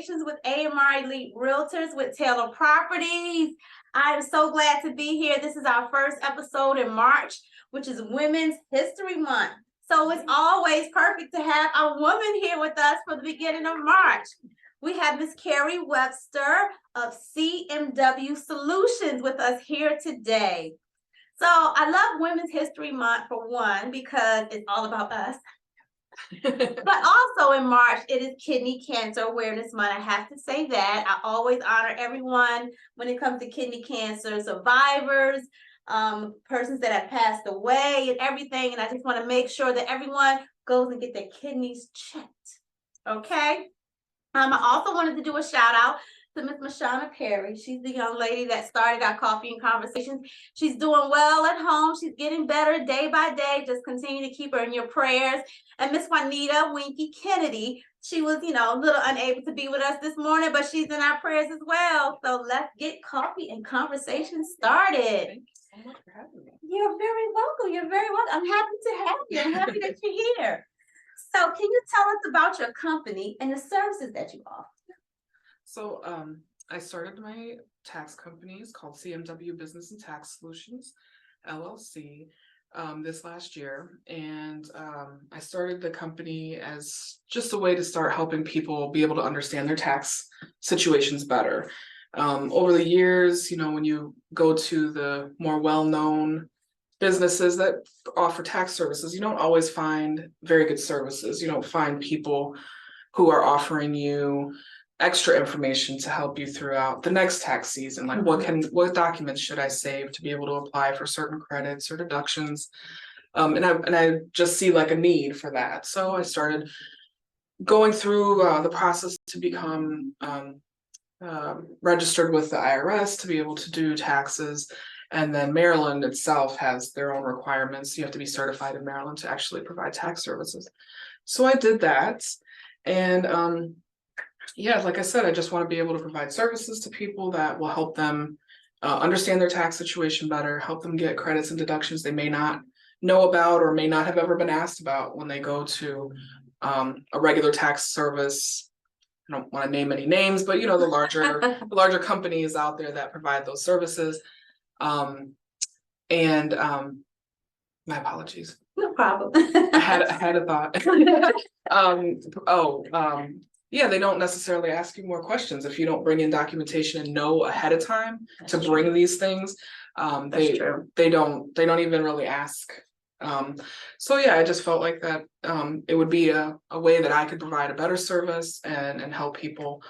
Conversations with AMR Elite Realtors with Taylor Properties. I am so glad to be here. This is our first episode in March, which is Women's History Month. So it's always perfect to have a woman here with us for the beginning of March. We have Miss Carrie Webster of CSW Solutions with us here today. So I love Women's History Month for one, because it's all about us. But also in March, it is Kidney Cancer Awareness Month. I have to say that. I always honor everyone when it comes to kidney cancer survivors, persons that have passed away and everything. And I just want to make sure that everyone goes and get their kidneys checked. Okay? I also wanted to do a shout out to Miss Mashana Perry. She's the young lady that started our Coffee and Conversations. She's doing well at home. She's getting better day by day. Just continue to keep her in your prayers. And Miss Juanita Winky Kennedy, she was, a little unable to be with us this morning, but she's in our prayers as well. So let's get Coffee and Conversation started. Thank you so much for having me. You're very welcome. You're very welcome. I'm happy to have you. I'm happy that you're here. So can you tell us about your company and the services that you offer? So I started my tax company. It's called CSW Business and Tax Solutions, LLC, this last year. And I started the company as just a way to start helping people be able to understand their tax situations better. Over the years, when you go to the more well-known businesses that offer tax services, you don't always find very good services. You don't find people who are offering you extra information to help you throughout the next tax season. Like what documents should I save to be able to apply for certain credits or deductions? And I just see like a need for that. So I started going through the process to become registered with the IRS to be able to do taxes. And then Maryland itself has their own requirements. You have to be certified in Maryland to actually provide tax services. So I did that. And like I said, I just want to be able to provide services to people that will help them understand their tax situation better, help them get credits and deductions they may not know about or may not have ever been asked about when they go to a regular tax service. I don't want to name any names, but the larger companies out there that provide those services. My apologies. No problem. I had a thought. They don't necessarily ask you more questions if you don't bring in documentation and know ahead of time to bring these things. They don't even really ask. I just felt like that it would be a way that I could provide a better service and help people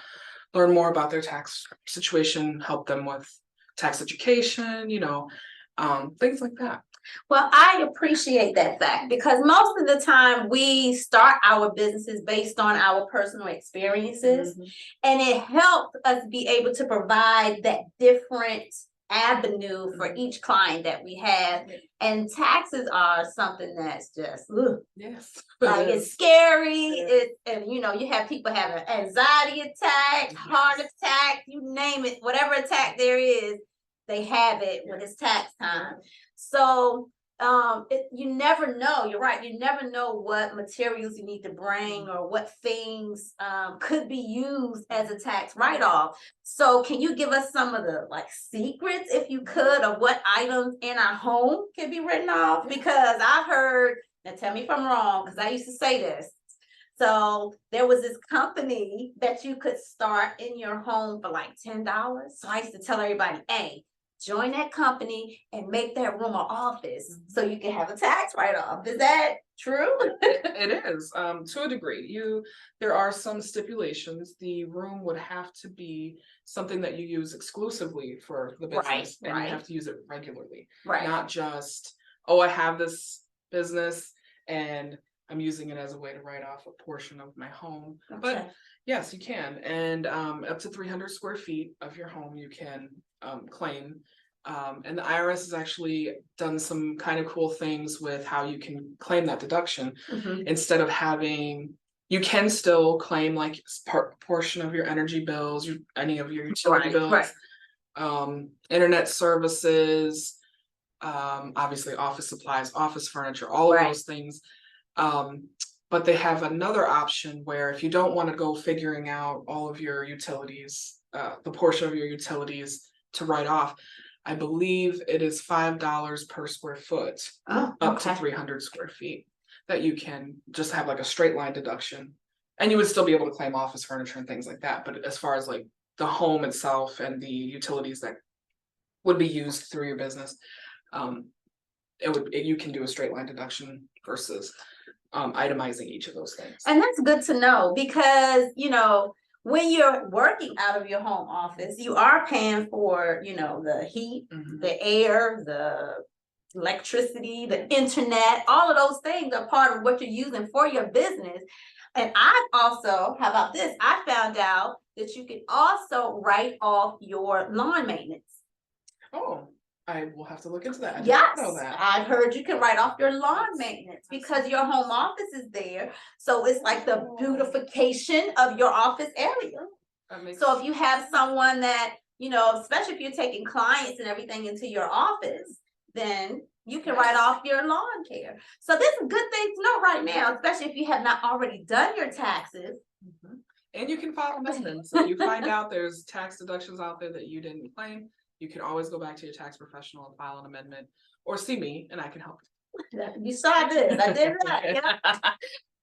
learn more about their tax situation, help them with tax education, things like that. Well, I appreciate that fact, because most of the time we start our businesses based on our personal experiences, and it helps us be able to provide that different avenue for each client that we have. And taxes are something that's just like it's scary. You have people having anxiety attack, heart attack, you name it, whatever attack there is, they have it when it's tax time. So you never know. You're right. You never know what materials you need to bring or what things could be used as a tax write-off. So can you give us some of the secrets, if you could, of what items in our home can be written off? Because I've heard, now tell me if I'm wrong, because I used to say this. So there was this company that you could start in your home for $10. So I used to tell everybody, hey, join that company and make that room an office so you can have a tax write-off. Is that true? It is, to a degree. There are some stipulations. The room would have to be something that you use exclusively for the business, and you have to use it regularly. Not just, I have this business and I'm using it as a way to write off a portion of my home. Okay. But yes, you can. And up to 300 square feet of your home you can claim. And the IRS has actually done some kind of cool things with how you can claim that deduction. Instead of having, you can still claim portion of your energy bills, any of your utility bills, internet services, obviously office supplies, office furniture, all of those things. But they have another option where if you don't want to go figuring out all of your utilities, the portion of your utilities to write off, I believe it is $5 per square foot, Oh, up to okay. 300 square feet, that you can just have like a straight line deduction. And you would still be able to claim office furniture and things like that. But as far as like the home itself and the utilities that would be used through your business, you can do a straight line deduction versus itemizing each of those things. And that's good to know because, you know, when you're working out of your home office, you are paying for, you know, the heat, the air, the electricity, the internet, all of those things are part of what you're using for your business. And I also, how about this? I found out that you can also write off your lawn maintenance. Oh, I will have to look into that. I Yes, didn't know that. I've heard you can write off your lawn maintenance because your home office is there. So it's like the beautification of your office area. So if you have someone that, you know, especially if you're taking clients and everything into your office, then you can write off your lawn care. So this is a good thing to know right now, especially if you have not already done your taxes. And you can file amendments. If you find out there's tax deductions out there that you didn't claim, you can always go back to your tax professional and file an amendment, or see me and I can help you. You saw this, I did that. Yeah.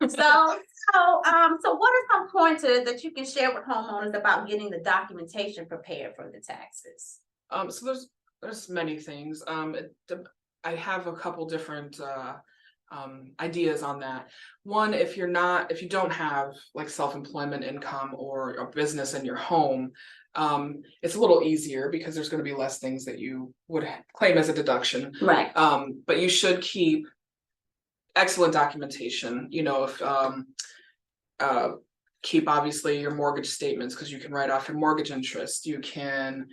So what are some pointers that you can share with homeowners about getting the documentation prepared for the taxes? So there's many things. I have a couple different ideas on that. One, if you don't have like self-employment income or a business in your home, it's a little easier because there's going to be less things that you would claim as a deduction. Right. But you should keep excellent documentation. You know, if keep obviously your mortgage statements, because you can write off your mortgage interest. You can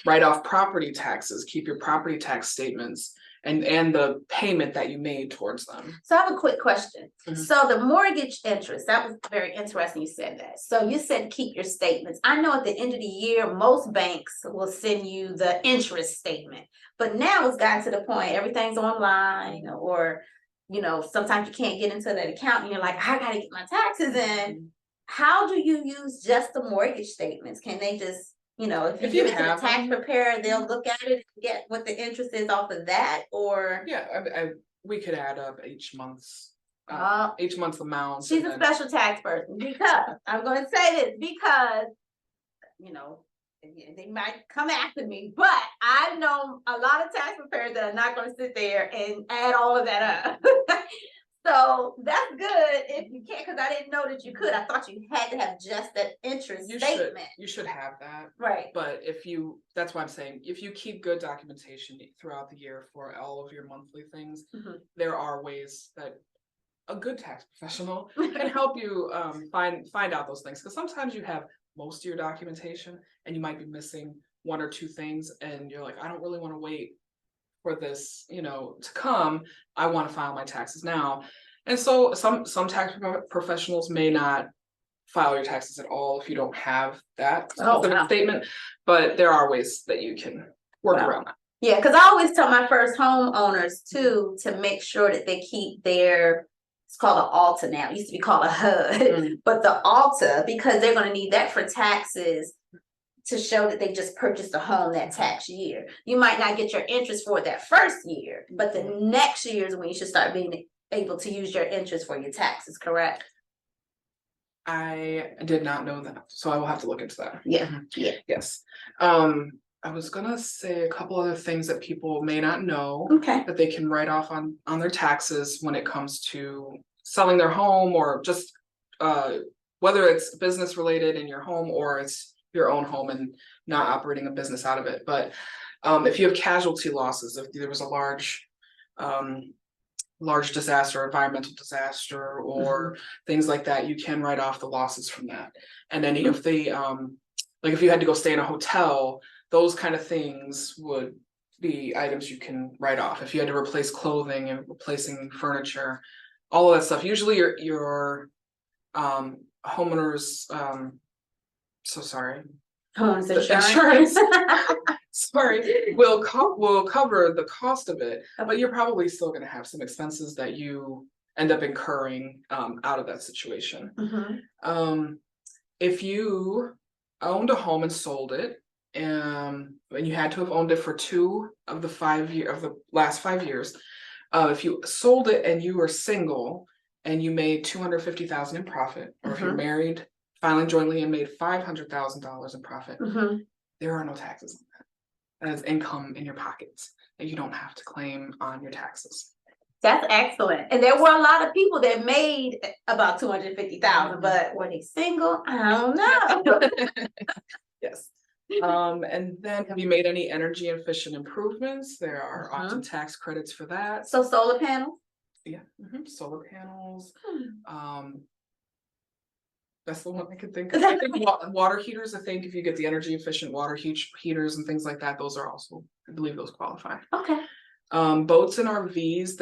write off property taxes, keep your property tax statements and the payment that you made towards them. So I have a quick question. So the mortgage interest, that was very interesting you said that. So you said keep your statements. I know at the end of the year, most banks will send you the interest statement, but now it's gotten to the point everything's online, or, you know, sometimes you can't get into that account and you're like, I gotta get my taxes in. How do you use just the mortgage statements? Can they just, you know, if you give it to the tax preparer, they'll look at it and get what the interest is off of that, or? Yeah, we could add up each month's amount. She's a special tax person, because I'm going to say this because, you know, they might come after me, but I know a lot of tax preparers that are not going to sit there and add all of that up. So that's good if you can't, because I didn't know that you could. I thought you had to have just that interest statement. You should have that. Right. But that's why I'm saying, if you keep good documentation throughout the year for all of your monthly things, there are ways that a good tax professional can help you find out those things. Because sometimes you have most of your documentation and you might be missing one or two things and you're like, I don't really want to wait for this, you know, to come. I want to file my taxes now. And so some tax professionals may not file your taxes at all if you don't have that statement, but there are ways that you can work around that. Yeah, because I always tell my first homeowners too to make sure that they keep their, it's called an ALTA now, it used to be called a HUD, but the ALTA, because they're going to need that for taxes to show that they just purchased a home that tax year. You might not get your interest for that first year, but the next year is when you should start being able to use your interest for your taxes, correct? I did not know that, so I will have to look into that. Yeah. Yeah. Yes. I was gonna say a couple other things that people may not know that they can write off on their taxes when it comes to selling their home, or just whether it's business related in your home or it's your own home and not operating a business out of it. But if you have casualty losses, if there was a large disaster, environmental disaster, or things like that, you can write off the losses from that. And then if they like if you had to go stay in a hotel, those kind of things would be items you can write off. If you had to replace clothing and replacing furniture, all of that stuff. Usually your homeowners so sorry. Homeowners insurance sorry, will cover the cost of it, but you're probably still going to have some expenses that you end up incurring out of that situation. If you owned a home and sold it, and you had to have owned it for 2 of the last 5 years, if you sold it and you were single and you made $250,000 in profit, or if you're married, filing jointly and made $500,000 in profit, there are no taxes on that. That is income in your pockets that you don't have to claim on your taxes. That's excellent. And there were a lot of people that made about 250,000, but were they single? I don't know. Yes. And then have you made any energy efficient improvements? There are often tax credits for that. So solar panels? Yeah, solar panels. That's the one I could think of. I think water heaters. I think if you get the energy efficient water heaters and things like that, those are also, I believe, those qualify. Okay. Boats and RVs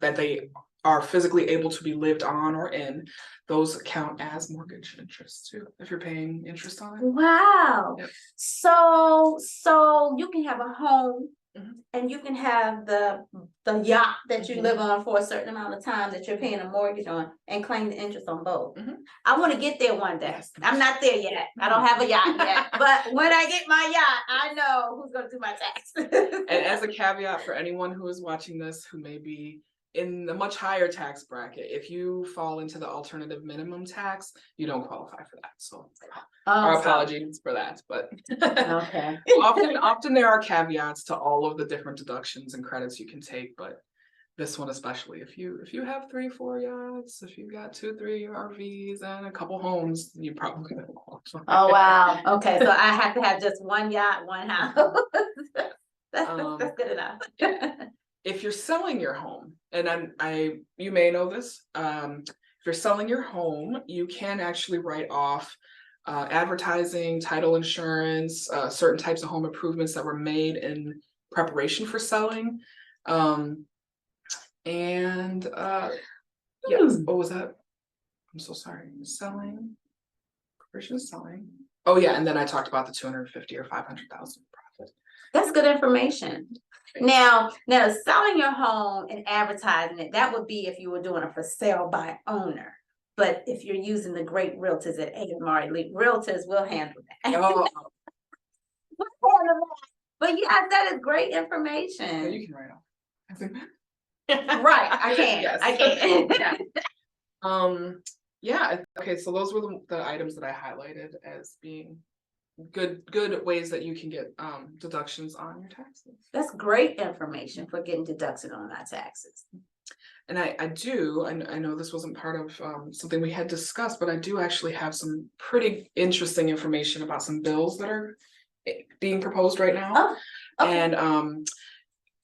that they are physically able to be lived on or in, those count as mortgage interest too, if you're paying interest on it. Wow. Yep. So you can have a home and you can have the yacht that you live on for a certain amount of time that you're paying a mortgage on and claim the interest on both. I want to get there one day. Yes. I'm not there yet. I don't have a yacht yet. But when I get my yacht, I know who's going to do my taxes. And as a caveat for anyone who is watching this who may be in a much higher tax bracket, if you fall into the alternative minimum tax, you don't qualify for that. So our apologies for that, but okay. often there are caveats to all of the different deductions and credits you can take, but this one especially, if you have 3-4 yachts, if you've got 2-3 RVs and a couple homes, you probably don't qualify. Oh wow. Okay, so I have to have just one yacht, one house. That's good enough. If you're selling your home, and you may know this, if you're selling your home, you can actually write off advertising, title insurance, certain types of home improvements that were made in preparation for selling. Yes, what was that? I'm so sorry. Selling, preparation selling. Oh yeah, and then I talked about the 250 or 500,000 profit. That's good information. Now, selling your home and advertising it, that would be if you were doing it for sale by owner. But if you're using the great realtors at AMR Elite Realtors, will handle that. Oh. But yes, that is great information. Yeah, you can write off. Right, I can. Yes. I can. Yeah. Okay. So those were the items that I highlighted as being good ways that you can get deductions on your taxes. That's great information for getting deducted on our taxes. And I know this wasn't part of something we had discussed, but I do actually have some pretty interesting information about some bills that are being proposed right now. Oh, okay. And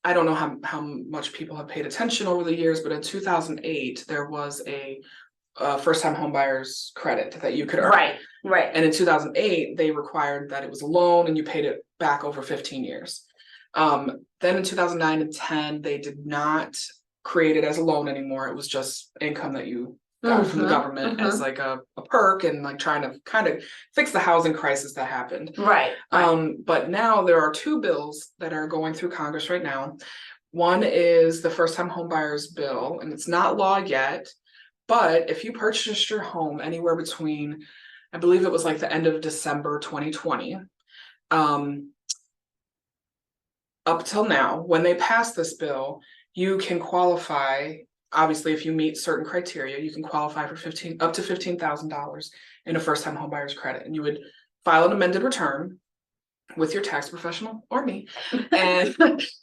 I don't know how much people have paid attention over the years, but in 2008, there was a first-time homebuyers credit that you could earn. Right. And in 2008, they required that it was a loan and you paid it back over 15 years. Then in 2009 and 10, they did not create it as a loan anymore. It was just income that you got from the government as like a perk and like trying to kind of fix the housing crisis that happened. Right. But now there are 2 bills that are going through Congress right now. One is the first-time homebuyers bill, and it's not law yet. But if you purchased your home anywhere between, I believe it was like the end of December 2020, up till now, when they passed this bill, you can qualify. Obviously, if you meet certain criteria, you can qualify for up to $15,000 in a first-time homebuyers credit, and you would file an amended return with your tax professional or me, and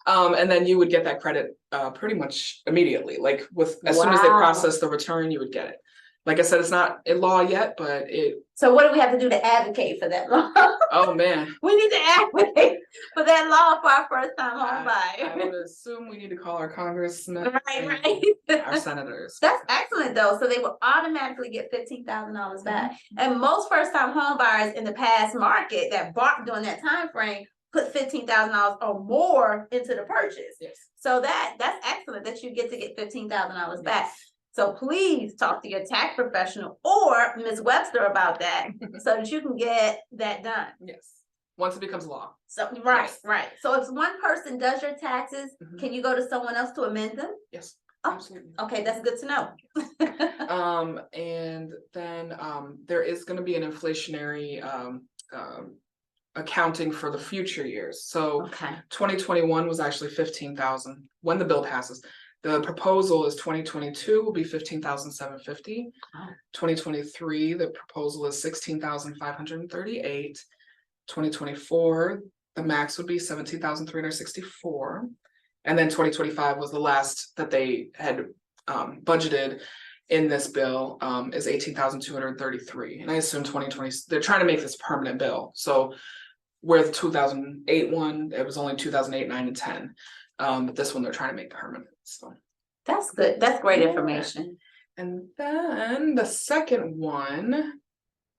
then you would get that credit pretty much immediately. Like as soon as they process the return, you would get it. Like I said, it's not in law yet, but it. So what do we have to do to advocate for that law? Oh man, we need to advocate for that law for our first-time home buyer. I would assume we need to call our congressmen, right. our senators. That's excellent though. So they will automatically get $15,000 back. And most first-time home buyers in the past market that bought during that time frame put $15,000 or more into the purchase. Yes. So that's excellent that you get to get $15,000 back. So please talk to your tax professional or Ms. Webster about that so that you can get that done. Yes. Once it becomes law. So right. So if one person does your taxes, can you go to someone else to amend them? Yes. Oh, Absolutely. okay, that's good to know. And then there is going to be an inflationary accounting for the future years. So Okay. 2021 was actually 15,000 when the bill passes. The proposal is 2022 will be 15,750. Oh. 2023, the proposal is 16,538. 2024, the max would be 17,364. And then 2025 was the last that they had budgeted in this bill, is 18,233. And I assume 2020, they're trying to make this a permanent bill. So where the 2008 one, it was only 2008, 9, and 10. But this one they're trying to make permanent. So That's good. That's great information. and then the second one,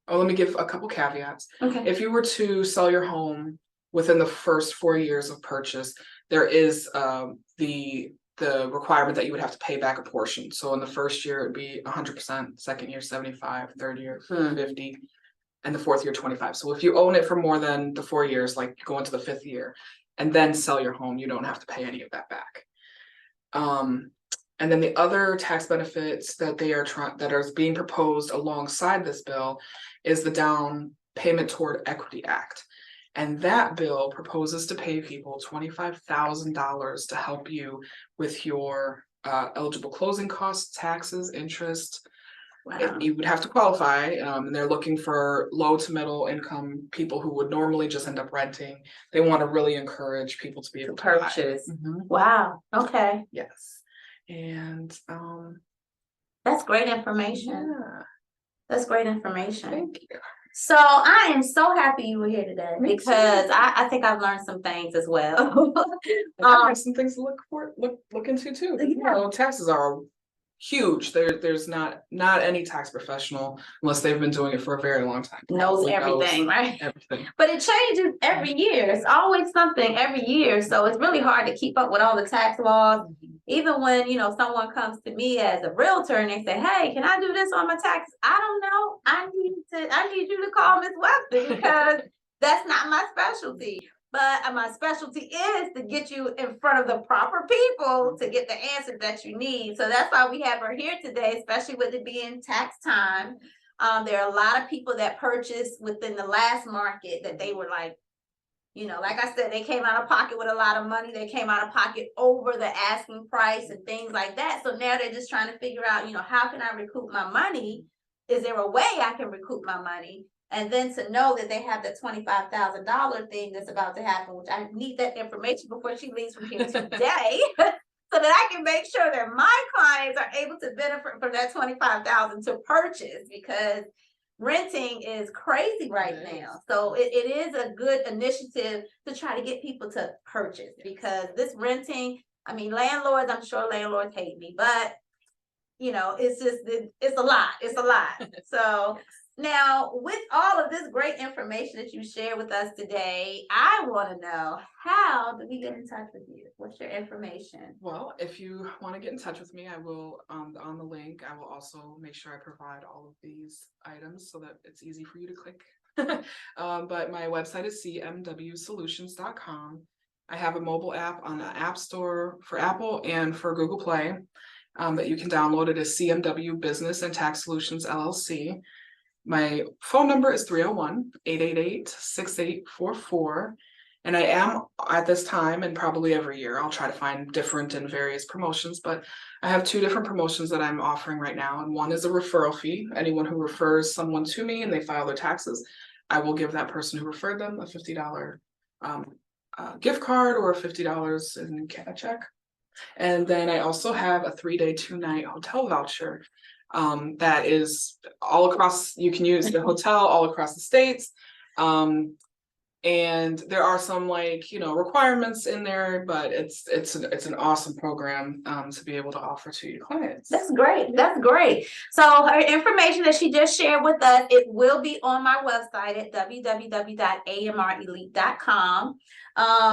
oh, let me give a couple caveats. Okay. If you were to sell your home within the first 4 years of purchase, there is the requirement that you would have to pay back a portion. So in the first year, it'd be 100%, second year, 75, third year, 50, and the fourth year, 25. So if you own it for more than the 4 years, like go into the fifth year, and then sell your home, you don't have to pay any of that back. And then the other tax benefits that that are being proposed alongside this bill is the Down Payment Toward Equity Act. And that bill proposes to pay people $25,000 to help you with your eligible closing costs, taxes, interest. Wow. You would have to qualify, and they're looking for low to middle income people who would normally just end up renting. They want to really encourage people to be able to purchase. Mm-hmm. Wow. Okay. Yes. And that's great information. yeah. That's great information. Thank you. So I am so happy you were here today because I think I've learned some things as well. I have some things to look into too. Yeah. You know, taxes are huge. There's not any tax professional, unless they've been doing it for a very long time, knows everything, right? Everything. But it changes every year. It's always something every year. So it's really hard to keep up with all the tax laws. Even when, someone comes to me as a realtor and they say, hey, can I do this on my taxes? I don't know. I need you to call Ms. Webster because that's not my specialty. But my specialty is to get you in front of the proper people to get the answers that you need. So that's why we have her here today, especially with it being tax time. There are a lot of people that purchased within the last market that they were like I said, they came out of pocket with a lot of money. They came out of pocket over the asking price and things like that. So now they're just trying to figure out, how can I recoup my money? Is there a way I can recoup my money? And then to know that they have the $25,000 thing that's about to happen, which I need that information before she leaves from here today, so that I can make sure that my clients are able to benefit from that $25,000 to purchase, because renting is crazy right now. So it is a good initiative to try to get people to purchase, because this renting, landlords, I'm sure landlords hate me, but it's a lot. It's a lot. So now, with all of this great information that you shared with us today, I want to know, how do we get in touch with you? What's your information? Well, if you want to get in touch with me, I will, on the link, I will also make sure I provide all of these items so that it's easy for you to click. But my website is cmwsolutions.com. I have a mobile app on the App Store for Apple and for Google Play that you can download. It is CMW Business and Tax Solutions, LLC. My phone number is 301-888-6844. And I am, at this time, and probably every year, I'll try to find different and various promotions, but I have 2 different promotions that I'm offering right now. And one is a referral fee. Anyone who refers someone to me and they file their taxes, I will give that person who referred them a $50 gift card or $50 in a check. And then I also have a 3-day, 2-night hotel voucher that is all across. You can use the hotel all across the states. And there are some requirements in there, but it's an awesome program to be able to offer to your clients. That's great. That's great. So her information that she just shared with us, it will be on my website at www.amrelite.com.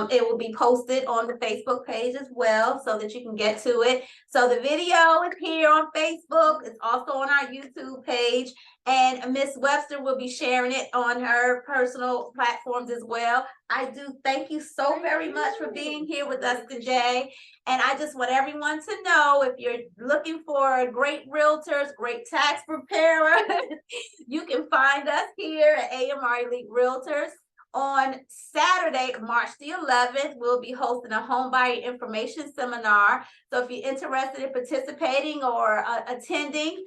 It will be posted on the Facebook page as well, so that you can get to it. So the video is here on Facebook. It's also on our YouTube page. and Miss Webster will be sharing it on her personal platforms as well. I do thank you so very much for being here with us today. And I just want everyone to know, if you're looking for great realtors, great tax preparers, you can find us here at AMR Elite Realtors. On Saturday, March the 11th, we'll be hosting a home buyer information seminar. So if you're interested in participating or attending,